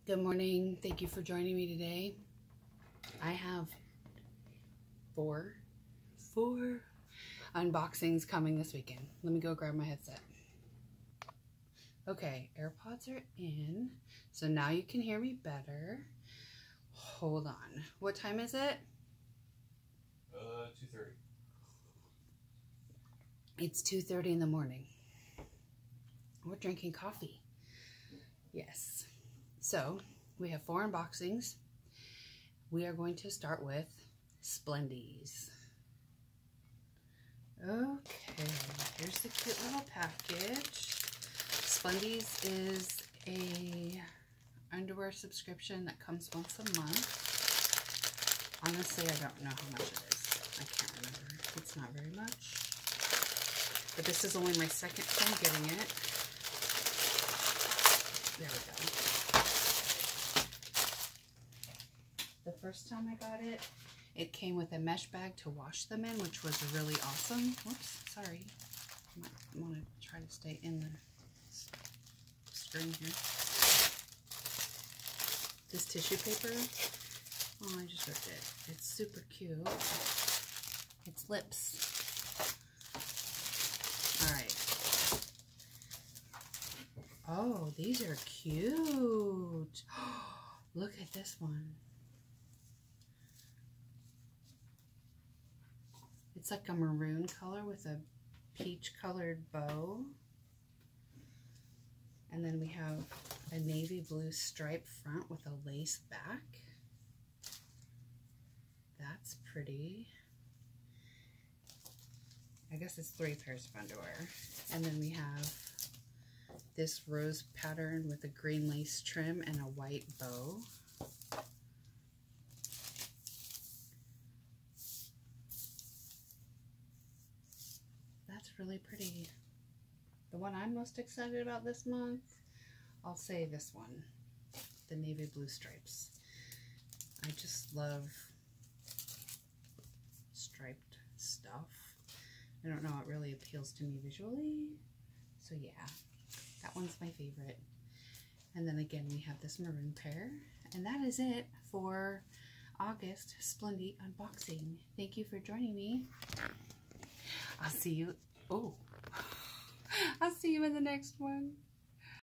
Good morning. Thank you for joining me today. I have four unboxings coming this weekend. Let me go grab my headset. Okay, AirPods are in. So now you can hear me better. Hold on. What time is it? 2:30. It's 2:30 in the morning. We're drinking coffee. Yes. So, we have 4 unboxings. We are going to start with Splendies. Okay, here's the cute little package. Splendies is a underwear subscription that comes once a month. Honestly, I don't know how much it is. I can't remember. It's not very much. But this is only my second time getting it. There we go. The first time I got it, it came with a mesh bag to wash them in, which was really awesome. Whoops, sorry. I might want to try to stay in the screen here. This tissue paper, oh, I just ripped it. It's super cute. It's lips. Alright. Oh, these are cute. Look at this one. It's like a maroon color with a peach colored bow. And then we have a navy blue stripe front with a lace back. That's pretty. I guess it's 3 pairs of underwear. And then we have this rose pattern with a green lace trim and a white bow. That's really pretty. The one I'm most excited about this month, I'll say this one, the navy blue stripes. I just love striped stuff. I don't know, it really appeals to me visually. So yeah, that one's my favorite. And then again, we have this maroon pair. And that is it for August Splendy unboxing. Thank you for joining me. I'll see you. Oh, I'll see you in the next one.